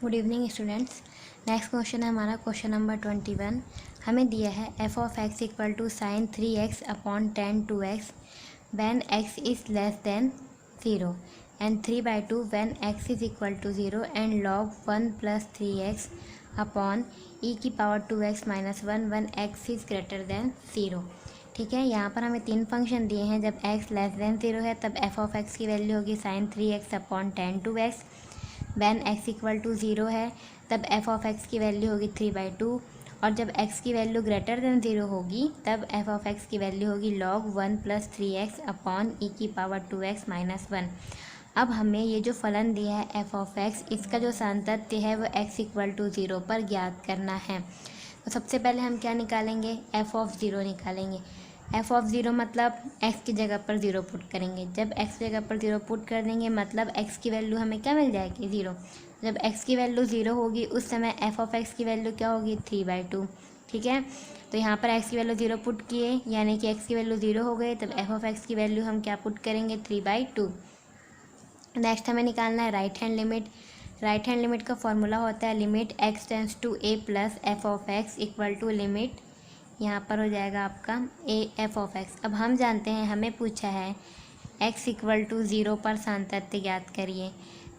Good evening students. Next question है हमारा question number 21। हमें दिया है f of x equal to sine 3x upon tan 2x when x is less than 0 and 3/2 when x is equal to 0 and log 1 plus 3x upon e की power 2x minus 1 when x is greater than 0। ठीक है, यहाँ पर हमें तीन function दिए हैं। जब x लेस देन 0 है तब एफ ऑफ एक्स की वैल्यू होगी sine 3x upon tan 2x। When x equal to 0 है तब एफ ऑफ एक्स की वैल्यू होगी 3/2, और जब x की वैल्यू ग्रेटर देन 0 होगी तब एफ ऑफ एक्स की वैल्यू होगी log 1 plus 3x upon e की पावर 2x माइनस 1। अब हमें ये जो फलन दिया है एफ ऑफ एक्स, इसका जो सान्तत्य है वो x इक्वल टू 0 पर ज्ञात करना है। तो सबसे पहले हम क्या निकालेंगे, एफ ऑफ 0 निकालेंगे। एफ ऑफ 0 मतलब x की जगह पर 0 पुट करेंगे। जब x की जगह पर 0 पुट कर देंगे मतलब x की वैल्यू हमें क्या मिल जाएगी, 0। जब x की वैल्यू 0 होगी उस समय एफ ऑफ x की वैल्यू क्या होगी, 3/2। ठीक है, तो यहाँ पर x की वैल्यू 0 पुट किए यानी कि x की वैल्यू 0 हो गई, तब एफ ऑफ x की वैल्यू हम क्या पुट करेंगे, 3/2। नेक्स्ट हमें निकालना है right hand limit. Right hand limit का फॉर्मूला होता है limit x tends to a plus f of x equal to limit, यहाँ पर हो जाएगा आपका ए एफ ऑफ एक्स। अब हम जानते हैं, हमें पूछा है x इक्वल टू 0 पर सान्तत्य ज्ञात करिए,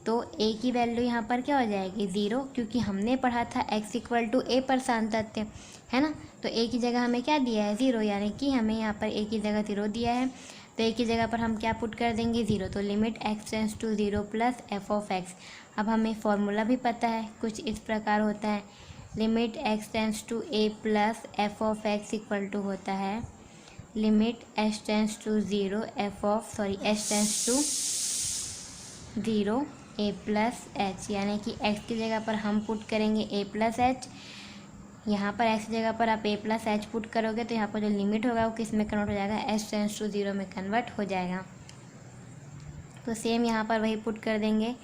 तो a की वैल्यू यहाँ पर क्या हो जाएगी, 0, क्योंकि हमने पढ़ा था x इक्वल टू a पर सान्तत्य, है ना। तो a की जगह हमें क्या दिया है, 0, यानी कि हमें यहाँ पर a की जगह 0 दिया है, तो a की जगह पर हम क्या पुट कर देंगे, 0। तो limit x tends to 0 plus f of x. अब हमें फॉर्मूला भी पता है, कुछ इस प्रकार होता है, limit x tends to a plus f of x equal to होता है limit h tends to 0 h tends to 0 a plus h, यानी कि x की जगह पर हम पुट करेंगे a प्लस h। यहाँ पर x की जगह पर आप a प्लस h पुट करोगे तो यहाँ पर जो लिमिट होगा वो किस में कन्वर्ट हो जाएगा, h टेंस टू 0 में कन्वर्ट हो जाएगा। तो सेम यहाँ पर वही पुट कर देंगे।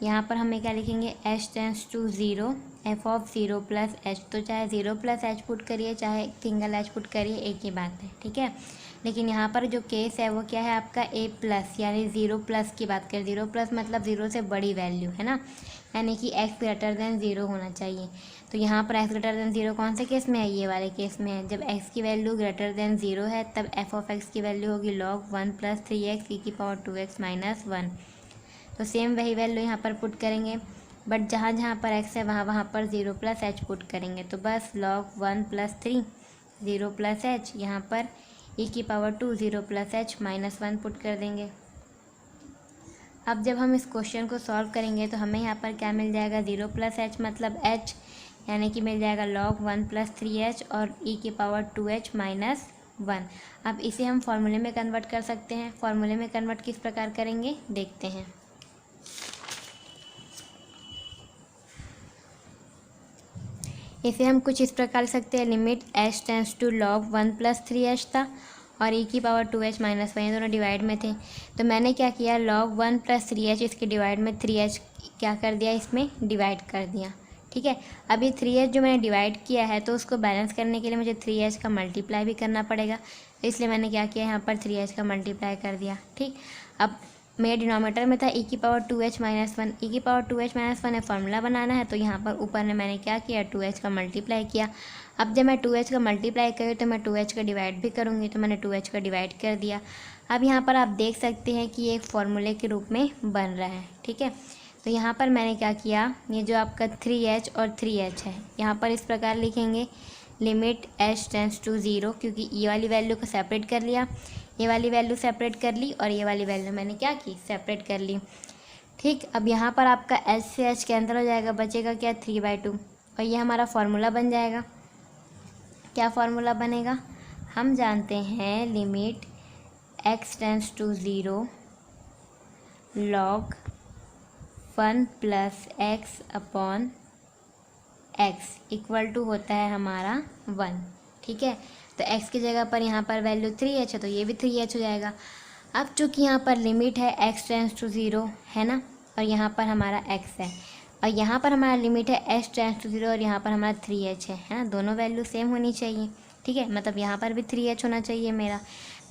यहाँ पर हमें क्या लिखेंगे, h tends to 0 f of 0 plus h। तो चाहे 0 प्लस h पुट करिए चाहे सिंगल h पुट करिए, एक ही बात है, ठीक है। लेकिन यहाँ पर जो केस है वो क्या है आपका a प्लस, यानी 0 प्लस की बात करें। 0 प्लस मतलब 0 से बड़ी वैल्यू, है ना, यानी कि x ग्रेटर देन 0 होना चाहिए। तो यहाँ पर x ग्रेटर देन 0 कौन से केस में है, ये वाले केस में है। जब x की वैल्यू ग्रेटर देन 0 है तब एफ ऑफ एक्स की वैल्यू होगी log 1 प्लस 3x e की पावर 2x माइनस 1। तो सेम वही वैल्यू यहाँ पर पुट करेंगे, बट जहाँ जहाँ पर x है वहाँ वहाँ पर 0 प्लस h पुट करेंगे। तो बस log 1 प्लस 3 0 प्लस h, यहाँ पर e की power 2 0 plus h minus 1 put कर देंगे। अब जब हम इस क्वेश्चन को सॉल्व करेंगे तो हमें यहाँ पर क्या मिल जाएगा, 0 प्लस h मतलब h, यानी कि मिल जाएगा log 1 प्लस 3h और e की पावर 2h माइनस 1। अब इसे हम फॉर्मूले में कन्वर्ट कर सकते हैं। फॉर्मूले में कन्वर्ट किस प्रकार करेंगे देखते हैं। इसे हम कुछ इस प्रकार लिख सकते हैं, limit h tends to log 1 plus 3h था और e की पावर 2h माइनस 1, ये दोनों डिवाइड में थे। तो मैंने क्या किया, log 1 प्लस 3h इसके डिवाइड में 3h क्या कर दिया, इसमें डिवाइड कर दिया। ठीक है, अब ये 3h जो मैंने डिवाइड किया है तो उसको बैलेंस करने के लिए मुझे 3h का मल्टीप्लाई भी करना पड़ेगा, तो इसलिए मैंने क्या किया, यहाँ पर 3h का मल्टीप्लाई कर दिया। ठीक, अब मेरे डिनोमीटर में था e की पावर 2h माइनस 1, e की पावर 2h माइनस 1 है, फॉर्मूला बनाना है, तो यहाँ पर ऊपर में मैंने क्या किया, 2h का मल्टीप्लाई किया। अब जब मैं 2h का मल्टीप्लाई करूँ तो मैं 2h का डिवाइड भी करूँगी, तो मैंने 2h का डिवाइड कर दिया। अब यहाँ पर आप देख सकते हैं कि ये एक फॉर्मूले के रूप में बन रहा है। ठीक है, तो यहाँ पर मैंने क्या किया, ये जो आपका 3h और 3h है यहाँ पर इस प्रकार लिखेंगे, लिमिट h टेंस टू 0, क्योंकि ये वाली वैल्यू को सेपरेट कर लिया, ये वाली वैल्यू सेपरेट कर ली और ये वाली वैल्यू मैंने क्या की, सेपरेट कर ली। ठीक, अब यहाँ पर आपका h से h कैंसिल हो जाएगा, बचेगा क्या, 3/2, और ये हमारा फॉर्मूला बन जाएगा। क्या फॉर्मूला बनेगा, हम जानते हैं limit x tends to 0 log 1 plus x upon x equal to होता है हमारा 1। ठीक है, तो x की जगह पर यहाँ पर वैल्यू 3h है तो ये भी 3h हो जाएगा। अब चूँकि यहाँ पर लिमिट है x टेंस टू 0, है ना, और यहाँ पर हमारा x है, और यहाँ पर हमारा लिमिट है h टेंस टू 0 और यहाँ पर हमारा 3h है ना, दोनों वैल्यू सेम होनी चाहिए। ठीक है, मतलब यहाँ पर भी 3h होना चाहिए मेरा।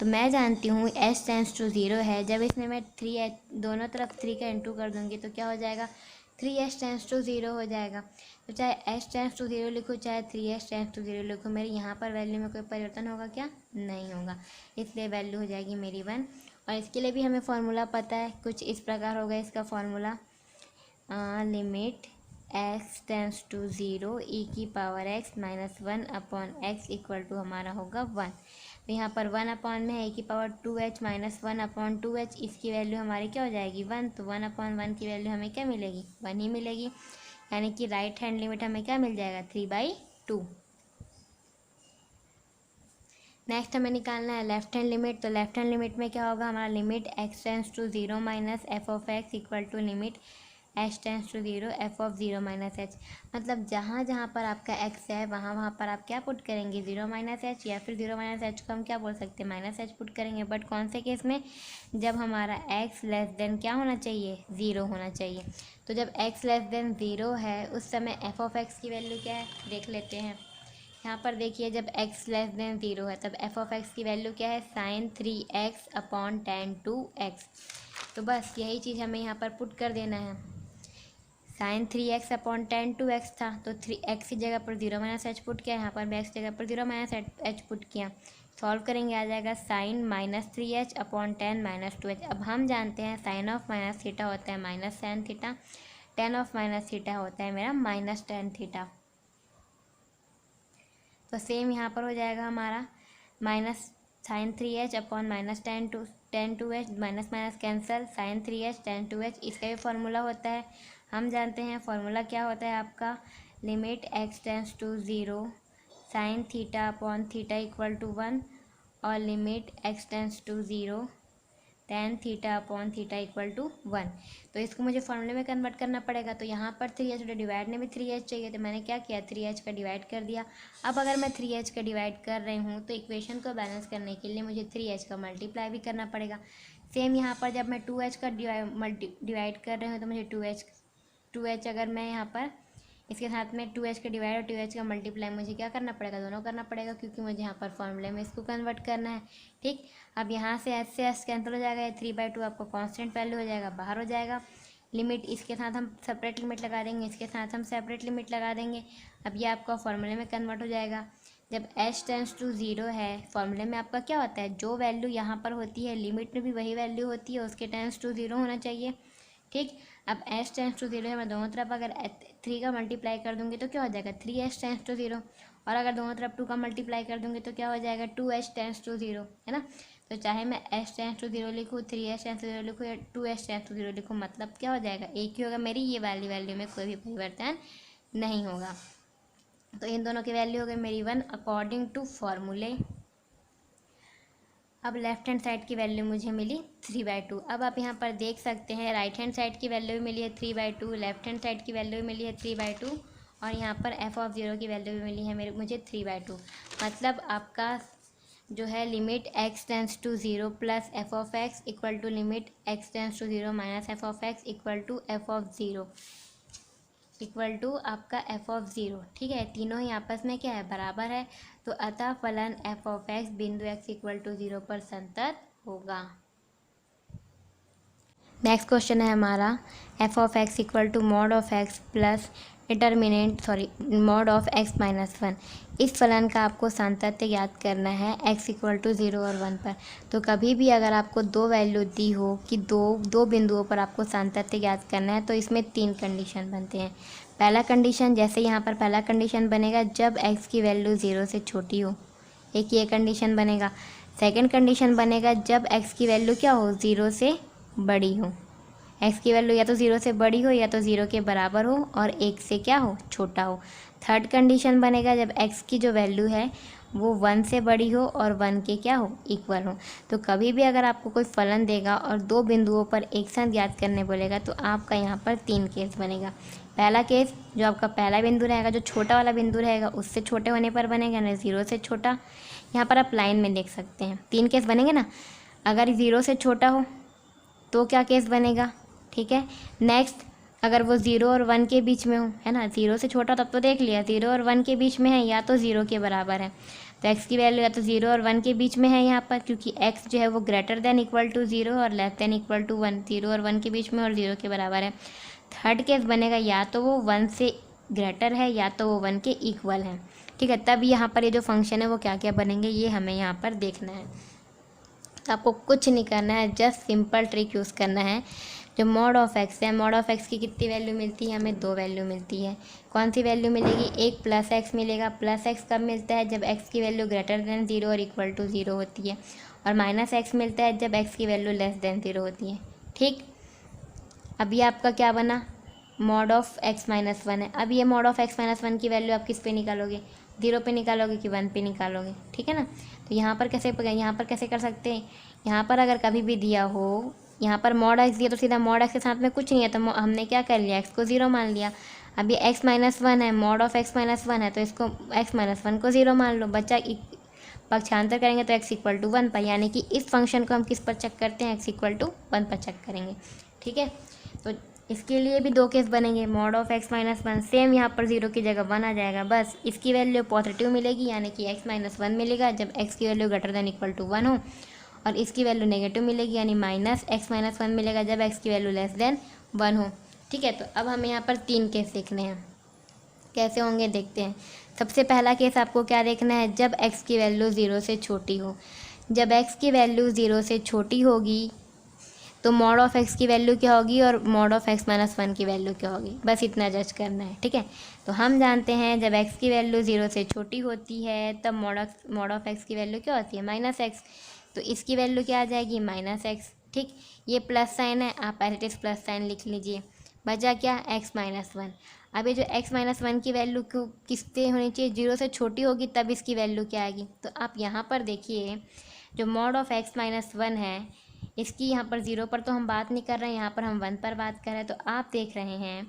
तो मैं जानती हूँ h टेंस टू 0 है, जब इसमें मैं 3h दोनों तरफ 3 का इंटू कर दूँगी तो क्या हो जाएगा, 3h टेंस टू 0 हो जाएगा। तो चाहे h टेंस टू 0 लिखो चाहे 3h टेंस टू 0 लिखो, मेरी यहाँ पर वैल्यू में कोई परिवर्तन होगा क्या? नहीं होगा, इसलिए वैल्यू हो जाएगी मेरी 1। और इसके लिए भी हमें फॉर्मूला पता है, कुछ इस प्रकार होगा इसका formula, limit x tends to 0 e की power x minus 1 upon x equal to हमारा होगा 1। तो यहाँ पर 1 अपॉन में है e की power 2h minus 1 upon 2h, इसकी वैल्यू हमारी क्या हो जाएगी? 1। तो 1 अपॉन 1 की वैल्यू हमें क्या मिलेगी? 1 ही मिलेगी, यानी कि राइट हैंड लिमिट हमें क्या मिल जाएगा? 3/2। नेक्स्ट हमें निकालना है लेफ्ट हैंड लिमिट। तो लेफ्ट हैंड लिमिट में क्या होगा हमारा? Limit x tends to 0 minus f of x equal to limit h tends to 0 f of 0 minus h. मतलब जहाँ जहाँ पर आपका x है वहाँ वहाँ पर आप क्या पुट करेंगे? 0 माइनस एच, या फिर 0 माइनस एच को हम क्या बोल सकते हैं? माइनस एच पुट करेंगे। बट कौन से केस में? जब हमारा x लेस देन क्या होना चाहिए? 0 होना चाहिए। तो जब x लेस देन 0 है उस समय एफ ऑफ एक्स की वैल्यू क्या है देख लेते हैं। यहाँ पर देखिए जब x लेस देन 0 है तब एफ ऑफ एक्स की वैल्यू क्या है? Sine 3x upon tan 2x। तो बस यही चीज़ हमें यहाँ पर पुट कर देना है। Sine 3x upon tan 2x था, तो 3x की जगह पर 0 माइनस एच पुट किया, यहाँ पर भी x जगह पर 0 माइनस एच पुट किया। सॉल्व करेंगे आ जाएगा sine minus 3h upon tan minus 2h। अब हम जानते हैं साइन ऑफ माइनस थीटा होता है minus tan theta, tan of minus theta होता है मेरा माइनस टेन थीटा। तो सेम यहाँ पर हो जाएगा हमारा minus sine 3h upon minus tan 2h, minus minus cancel, sine 3h tan 2h, इसका भी फार्मूला होता है। हम जानते हैं फार्मूला क्या होता है आपका? Limit x tends to 0 sine theta upon theta equal to 1 और limit x tends to 0 tan theta upon theta equal to 1। तो इसको मुझे फॉर्मूले में कन्वर्ट करना पड़ेगा। तो यहाँ पर 3h डिवाइड में भी 3h चाहिए, तो मैंने क्या किया? 3h का डिवाइड कर दिया। अब अगर मैं 3h का डिवाइड कर रही हूँ तो इक्वेशन को बैलेंस करने के लिए मुझे 3h का मल्टीप्लाई भी करना पड़ेगा। सेम यहाँ पर जब मैं 2h का डिवाइड कर रही हूँ तो मुझे 2h अगर मैं यहाँ पर इसके साथ में 2h का डिवाइड और 2h का मल्टीप्लाई मुझे क्या करना पड़ेगा? दोनों करना पड़ेगा, क्योंकि मुझे यहाँ पर फॉर्मूले में इसको कन्वर्ट करना है। ठीक, अब यहाँ से s कैंसिल हो जाएगा, 3/2 आपको कांस्टेंट वैल्यू हो जाएगा, बाहर हो जाएगा। लिमिट इसके साथ हम सेपरेट लिमिट लगा देंगे, इसके साथ हम सेपरेट लिमिट लगा देंगे। अब ये आपका फॉर्मूले में कन्वर्ट हो जाएगा। जब h टेंस टू 0 है, फॉर्मूले में आपका क्या होता है? जो वैल्यू यहाँ पर होती है लिमिट में भी वही वैल्यू होती है, उसके टेंस टू 0 होना चाहिए। ठीक, अब h टेंस टू 0 है, मैं दोनों तरफ अगर 3 का मल्टीप्लाई कर दूंगी तो क्या हो जाएगा? 3h टेंस टू 0, और अगर दोनों तरफ 2 का मल्टीप्लाई कर दूंगी तो क्या हो जाएगा? 2h टेंस टू 0, है ना। तो चाहे मैं h टेंस टू 0 लिखूँ, 3h टेंस टू 0 लिखूँ या 2h टेंस टू 0 लिखूँ, मतलब क्या हो जाएगा? एक ही होगा, मेरी ये वाली वैल्यू में कोई भी परिवर्तन नहीं होगा। तो इन दोनों की वैल्यू हो गई मेरी 1 अकॉर्डिंग टू फॉर्मूले। अब लेफ्ट हैंड साइड की वैल्यू मुझे मिली 3/2। अब आप यहाँ पर देख सकते हैं राइट हैंड साइड की वैल्यू भी मिली है 3/2, लेफ्ट हैंड साइड की वैल्यू भी मिली है 3/2, और यहाँ पर एफ ऑफ 0 की वैल्यू भी मिली है मुझे 3/2। मतलब आपका जो है limit x tends to 0 plus f of x equal to limit x tends to 0 minus f of x equal to f of 0 equal to आपका एफ ऑफ 0। ठीक है, तीनों ही आपस में क्या है? बराबर है। तो अतः फलन एफ ऑफ एक्स बिंदु x इक्वल टू 0 पर संतत होगा। नेक्स्ट क्वेश्चन है हमारा f of x equal to mod of x plus mod of x minus 1। इस फलन का आपको सांतत्य याद करना है x इक्वल टू 0 और 1 पर। तो कभी भी अगर आपको दो वैल्यू दी हो कि दो बिंदुओं पर आपको सांतत्य याद करना है तो इसमें 3 कंडीशन बनते हैं। पहला कंडीशन, जैसे यहाँ पर पहला कंडीशन बनेगा जब x की वैल्यू 0 से छोटी हो, एक ये कंडीशन बनेगा। सेकंड कंडीशन बनेगा जब x की वैल्यू क्या हो? 0 से बड़ी हो। x की वैल्यू या तो 0 से बड़ी हो या तो 0 के बराबर हो और 1 से क्या हो? छोटा हो। थर्ड कंडीशन बनेगा जब x की जो वैल्यू है वो 1 से बड़ी हो और 1 के क्या हो? इक्वल हो। तो कभी भी अगर आपको कोई फलन देगा और दो बिंदुओं पर एक साथ याद करने बोलेगा तो आपका यहाँ पर 3 केस बनेगा। पहला केस, जो आपका पहला बिंदु रहेगा, जो छोटा वाला बिंदु रहेगा उससे छोटे होने पर बनेगा, यानी 0 से छोटा। यहाँ पर आप लाइन में देख सकते हैं 3 केस बनेंगे ना। अगर 0 से छोटा हो तो क्या केस बनेगा? ठीक है, नेक्स्ट अगर वो 0 और 1 के बीच में हो, है ना, 0 से छोटा तब तो देख लिया, 0 और 1 के बीच में है या तो 0 के बराबर है, तो x की वैल्यू या तो 0 और 1 के बीच में है यहाँ पर, क्योंकि x जो है वो ग्रेटर देन इक्वल टू 0 और लेस देन इक्वल टू 1, 0 और 1 के बीच में और 0 के बराबर है। थर्ड केस बनेगा या तो वो 1 से ग्रेटर है या तो वो 1 के इक्वल है, ठीक है। तब यहाँ पर ये जो फंक्शन है वो क्या क्या बनेंगे ये हमें यहाँ पर देखना है। तो आपको कुछ नहीं करना है, जस्ट सिंपल ट्रिक यूज़ करना है। जो मॉड ऑफ एक्स है, मॉड ऑफ एक्स की कितनी वैल्यू मिलती है, हमें 2 वैल्यू मिलती है। कौन सी वैल्यू मिलेगी, एक प्लस एक्स मिलेगा। प्लस एक्स कब मिलता है, जब एक्स की वैल्यू ग्रेटर देन 0 और इक्वल टू 0 होती है। और माइनस एक्स मिलता है जब एक्स की वैल्यू लेस देन 0 होती है, ठीक। अब ये आपका क्या बना, मॉड ऑफ एक्स माइनस 1 है। अब ये मॉड ऑफ एक्स माइनस 1 की वैल्यू आप किस पे निकालोगे, 0 पे निकालोगे कि 1 पे निकालोगे, ठीक है ना। तो यहाँ पर कैसे कर सकते हैं, यहाँ पर अगर कभी भी दिया हो, यहाँ पर मॉड एक्स दिया तो सीधा मॉड एक्स के साथ में कुछ नहीं है, तो हमने क्या कर लिया, एक्स को 0 मान लिया। अब ये एक्स माइनस 1 है, मॉड ऑफ एक्स माइनस 1 है, तो इसको एक्स माइनस 1 को 0 मान लो। बच्चा पक्षांतर करेंगे तो एक्स इक्वल टू 1 पर, यानी कि इस फंक्शन को हम किस पर चेक करते हैं, एक्स इक्वल टू 1 पर चेक करेंगे, ठीक है। तो इसके लिए भी 2 केस बनेंगे, mod of x minus 1 same यहाँ पर 0 की जगह 1 आ जाएगा, बस इसकी वैल्यू पॉजिटिव मिलेगी, यानी कि एक्स माइनस 1 मिलेगा जब एक्स की value greater than equal to 1 हो। और इसकी वैल्यू नेगेटिव मिलेगी, यानी माइनस एक्स माइनस 1 मिलेगा जब एक्स की वैल्यू लेस देन 1 हो, ठीक है। तो अब हमें यहाँ पर 3 केस देखने हैं, कैसे होंगे देखते हैं। सबसे पहला केस आपको क्या देखना है, जब x की वैल्यू 0 से छोटी हो। जब x की वैल्यू 0 से छोटी होगी तो मॉड ऑफ x की वैल्यू क्या होगी और मॉड ऑफ x माइनस 1 की वैल्यू क्या होगी, बस इतना जज करना है, ठीक है। तो हम जानते हैं जब x की वैल्यू 0 से छोटी होती है तब मॉड ऑफ x की वैल्यू क्या होती है, माइनस एक्स। तो इसकी वैल्यू क्या आ जाएगी, माइनस एक्स, ठीक। ये प्लस साइन है, आप as it is plus sine लिख लीजिए। बचा क्या, x माइनस 1। अब ये जो x माइनस 1 की वैल्यू किस पे होनी चाहिए, 0 से छोटी होगी तब इसकी वैल्यू क्या आएगी। तो आप यहाँ पर देखिए, जो मॉड ऑफ x माइनस 1 है इसकी यहाँ पर 0 पर तो हम बात नहीं कर रहे हैं, यहाँ पर हम 1 पर बात कर रहे हैं। तो आप देख रहे हैं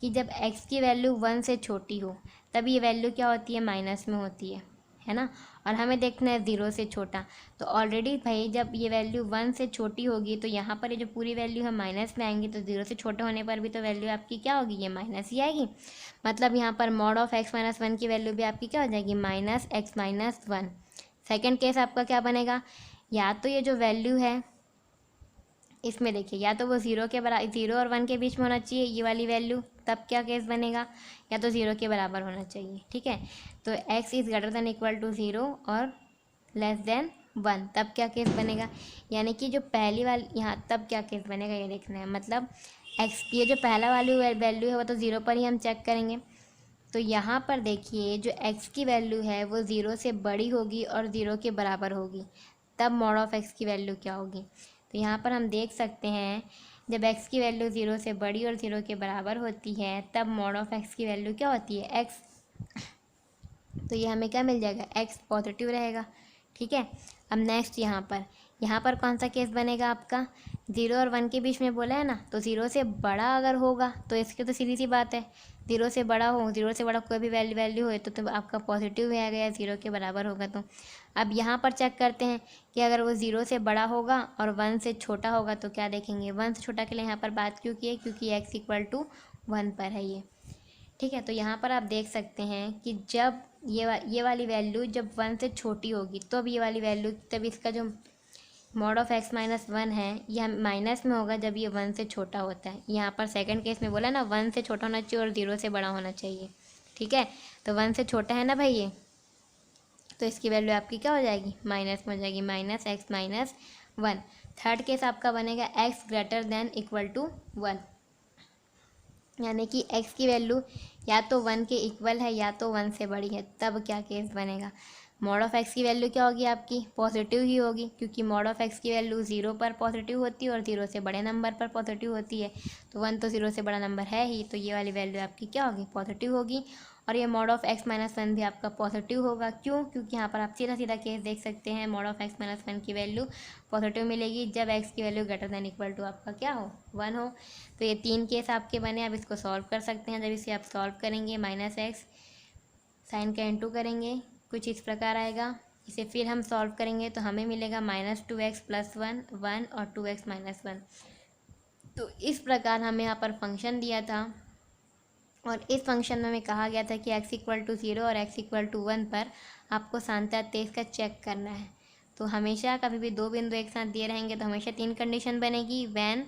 कि जब x की वैल्यू 1 से छोटी हो तब ये वैल्यू क्या होती है, माइनस में होती है ना। और हमें देखना है 0 से छोटा, तो ऑलरेडी भाई जब ये वैल्यू 1 से छोटी होगी तो यहाँ पर ये जो पूरी वैल्यू है माइनस में आएंगी, तो 0 से छोटे होने पर भी तो वैल्यू आपकी क्या होगी, ये माइनस ही आएगी। मतलब यहाँ पर मॉड ऑफ एक्स माइनस 1 की वैल्यू भी आपकी क्या हो जाएगी, minus x minus 1। Second case आपका क्या बनेगा, या तो ये जो वैल्यू है इसमें देखिए, या तो वो 0 के बराबर, 0 और 1 के बीच में होना चाहिए ये वाली वैल्यू, तब क्या केस बनेगा, या तो 0 के बराबर होना चाहिए, ठीक है। तो x is greater than equal to 0 और लेस देन 1, तब क्या केस बनेगा। यानी कि जो पहली वाली यहाँ तब क्या केस बनेगा ये देखना है। मतलब x ये जो पहला वाली वैल्यू है वो तो 0 पर ही हम चेक करेंगे। तो यहाँ पर देखिए जो x की वैल्यू है वो 0 से बड़ी होगी और 0 के बराबर होगी, तब मॉड ऑफ x की वैल्यू क्या होगी। तो यहाँ पर हम देख सकते हैं जब x की वैल्यू 0 से बड़ी और 0 के बराबर होती है तब मॉड ऑफ x की वैल्यू क्या होती है, x। तो ये हमें क्या मिल जाएगा, x पॉजिटिव रहेगा, ठीक है। अब नेक्स्ट यहाँ पर कौन सा केस बनेगा आपका, 0 और 1 के बीच में बोला है ना, तो 0 से बड़ा अगर होगा तो इसकी तो सीधी सी बात है, 0 से बड़ा हो, 0 से बड़ा कोई भी वैल्यू हो तो आपका पॉजिटिव ही आएगा या 0 के बराबर होगा। तो अब यहाँ पर चेक करते हैं कि अगर वो 0 से बड़ा होगा और 1 से छोटा होगा तो क्या देखेंगे, 1 से छोटा के लिए यहाँ पर बात क्यों की है, क्योंकि x इक्वल टू 1 पर है ये, ठीक है। तो यहाँ पर आप देख सकते हैं कि जब ये वाली वैल्यू जब 1 से छोटी होगी तो अब ये वाली वैल्यू, तब इसका जो मॉड ऑफ x माइनस 1 है यह माइनस में होगा जब ये 1 से छोटा होता है। यहाँ पर सेकंड केस में बोला ना 1 से छोटा होना चाहिए और 0 से बड़ा होना चाहिए, ठीक है। तो 1 से छोटा है ना भाई ये, तो इसकी वैल्यू आपकी क्या हो जाएगी, माइनस में हो जाएगी, minus x minus 1। Third case आपका बनेगा x greater than equal to 1, यानी कि x की वैल्यू या तो 1 के इक्वल है या तो 1 से बड़ी है, तब क्या केस बनेगा, मॉड ऑफ x की वैल्यू क्या होगी आपकी, पॉजिटिव ही होगी, क्योंकि मॉड ऑफ x की वैल्यू 0 पर पॉजिटिव होती है और 0 से बड़े नंबर पर पॉजिटिव होती है। तो 1 तो 0 से बड़ा नंबर है ही, तो ये वाली वैल्यू आपकी क्या होगी, पॉजिटिव होगी। और ये मॉड ऑफ x माइनस 1 भी आपका पॉजिटिव होगा, क्यों, क्योंकि यहाँ पर आप सीधा सीधा केस देख सकते हैं, मॉड ऑफ x माइनस 1 की वैल्यू पॉजिटिव मिलेगी जब x की value greater than equal to आपका क्या हो, 1 हो। तो ये 3 केस आपके बने। अब इसको सॉल्व कर सकते हैं। जब इसे आप सॉल्व करेंगे माइनस एक्स साइन का इंटू करेंगे, कुछ इस प्रकार आएगा। इसे फिर हम सॉल्व करेंगे तो हमें मिलेगा -2x + 1 1 और 2x - 1। तो इस प्रकार हमें यहाँ पर फंक्शन दिया था और इस फंक्शन में हमें कहा गया था कि x = 0 और x = 1 पर आपको सांता तेज का चेक करना है। तो हमेशा कभी भी 2 बिंदु एक साथ दिए रहेंगे तो हमेशा 3 कंडीशन बनेगी। वैन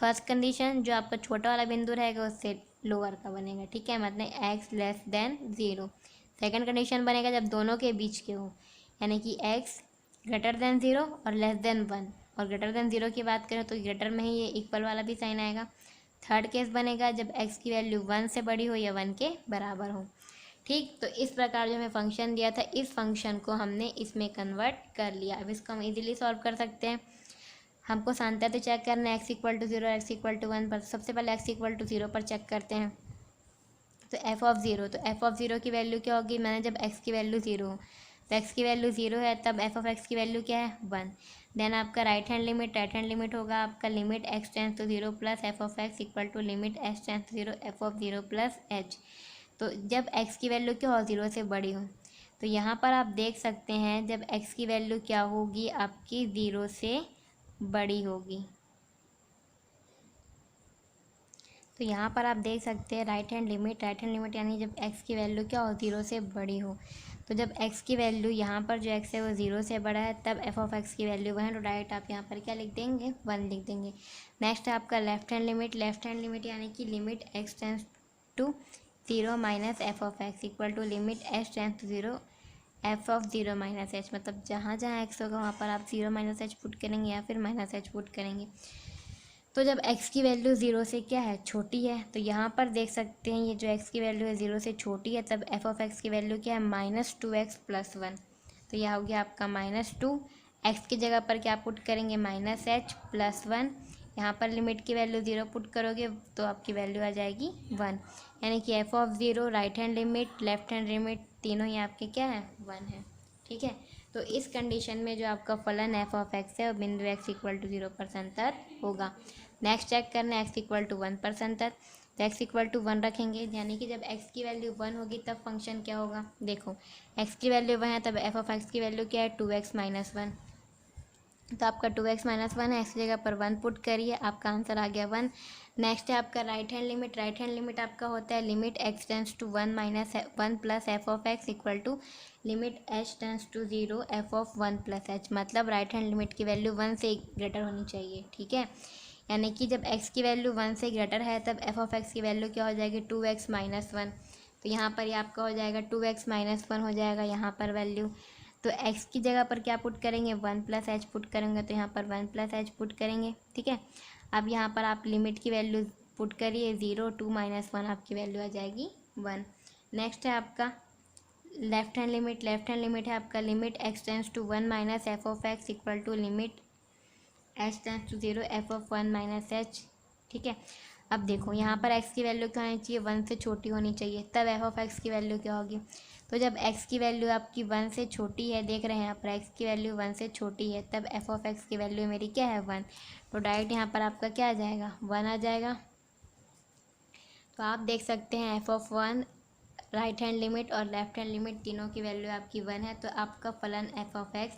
फर्स्ट कंडीशन जो आपका छोटा वाला बिंदु रहेगा उससे लोअर का बनेगा, ठीक है, मतलब x less than 0। Second condition बनेगा जब दोनों के बीच के हो, यानी कि एक्स ग्रेटर देन 0 और लेस देन 1, और ग्रेटर देन 0 की बात करें तो ग्रेटर में ही ये इक्वल वाला भी साइन आएगा। थर्ड केस बनेगा जब एक्स की वैल्यू 1 से बड़ी हो या 1 के बराबर हो, ठीक। तो इस प्रकार जो हमें फंक्शन दिया था, इस फंक्शन को हमने इसमें कन्वर्ट कर लिया। अब इसको हम इजीली सॉल्व कर सकते हैं। हमको सांता तो चेक करना है x equal to 0 x equal to 1 पर। सबसे पहले एक्स इक्वल टू 0 पर चेक करते हैं। तो एफ ऑफ 0, तो एफ ऑफ 0 की वैल्यू क्या होगी, मैंने जब एक्स की वैल्यू 0 हो, तो एक्स की वैल्यू 0 है तब एफ ऑफ एक्स की वैल्यू क्या है 1। देन आपका राइट हैंड लिमिट होगा आपका limit x tends to 0 plus f of x equal to limit x tends to 0 f of 0 plus h. तो जब एक्स की वैल्यू क्या हो 0 से बड़ी हो, तो यहाँ पर आप देख सकते हैं जब एक्स की वैल्यू क्या होगी आपकी 0 से बड़ी होगी। तो यहाँ पर आप देख सकते हैं राइट हैंड लिमिट यानी जब एक्स की वैल्यू क्या हो 0 से बड़ी हो। तो जब एक्स की वैल्यू यहाँ पर जो एक्स है वो 0 से बड़ा है तब एफ ऑफ एक्स की वैल्यू 1 है, तो डायरेक्ट आप यहाँ पर क्या लिख देंगे 1 लिख देंगे। नेक्स्ट है आपका लेफ्ट हैंड लिमिट यानी कि limit x tends to 0 minus f of x equal to limit x tends to 0 f of 0 minus h. मतलब जहाँ जहाँ एक्स होगा वहाँ पर आप 0 माइनस एच पुट करेंगे या फिर माइनस एच पुट करेंगे। तो जब x की वैल्यू 0 से क्या है छोटी है, तो यहाँ पर देख सकते हैं ये जो x की वैल्यू है 0 से छोटी है तब f ऑफ x की वैल्यू क्या है -2x प्लस 1। तो यह हो गया आपका -2, x की जगह पर क्या पुट करेंगे -h प्लस 1। यहाँ पर लिमिट की वैल्यू 0 पुट करोगे तो आपकी वैल्यू आ जाएगी 1, यानी कि f of 0 right hand limit left hand limit तीनों ही आपके क्या है 1 है, ठीक है। तो इस कंडीशन में जो आपका फलन एफ ऑफ एक्स है वो बिंदु एक्स इक्वल टू 0 पर संतत होगा। नेक्स्ट चेक करना है एक्स इक्वल टू 1 पर संतत। तो एक्स इक्वल टू 1 रखेंगे, यानी कि जब एक्स की वैल्यू 1 होगी तब फंक्शन क्या होगा, देखो एक्स की वैल्यू 1 है तब एफ ऑफ एक्स की वैल्यू क्या है 2x माइनस 1। तो आपका 2x माइनस 1 है, इस जगह पर 1 पुट करिए, आपका आंसर आ गया 1। नेक्स्ट है आपका राइट हैंड लिमिट आपका होता है limit x tends to 1 minus 1 plus f of x equal to limit h tends to 0 f of 1 plus h. मतलब राइट हैंड लिमिट की वैल्यू 1 से ग्रेटर होनी चाहिए, ठीक है। यानी कि जब x की वैल्यू 1 से ग्रेटर है तब एफ ऑफ एक्स की वैल्यू क्या हो जाएगी 2x माइनस 1। तो यहाँ पर ये आपका हो जाएगा 2x माइनस 1 हो जाएगा यहाँ पर वैल्यू। तो x की जगह पर क्या पुट करेंगे 1 प्लस एच पुट करेंगे, तो यहाँ पर 1 प्लस एच पुट करेंगे, ठीक है। अब यहाँ पर आप लिमिट की वैल्यू पुट करिए 0 2 माइनस 1, आपकी वैल्यू आ जाएगी 1। नेक्स्ट है आपका लेफ्ट हैंड लिमिट है आपका limit x tends to 1 minus f of x equal to limit h tends to 0 f of 1 minus h, ठीक है। अब देखो यहाँ पर x की वैल्यू क्या होनी चाहिए 1 से छोटी होनी चाहिए, तब एफ ऑफ एक्स की वैल्यू क्या होगी। तो जब x की वैल्यू आपकी 1 से छोटी है, देख रहे हैं यहाँ पर x की वैल्यू 1 से छोटी है तब एफ ऑफ एक्स की वैल्यू मेरी क्या है 1। तो डायरेक्ट यहाँ पर आपका क्या आ जाएगा 1 आ जाएगा। तो आप देख सकते हैं f of 1 right hand limit और लेफ्ट हैंड लिमिट तीनों की वैल्यू आपकी 1 है, तो आपका फलन एफ ऑफ एक्स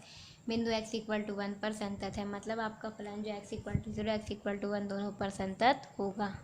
बिंदु x इक्वल टू 1 पर संतत है। मतलब आपका फलन जो x equal to 0 x equal to 1 दोनों पर संतत होगा।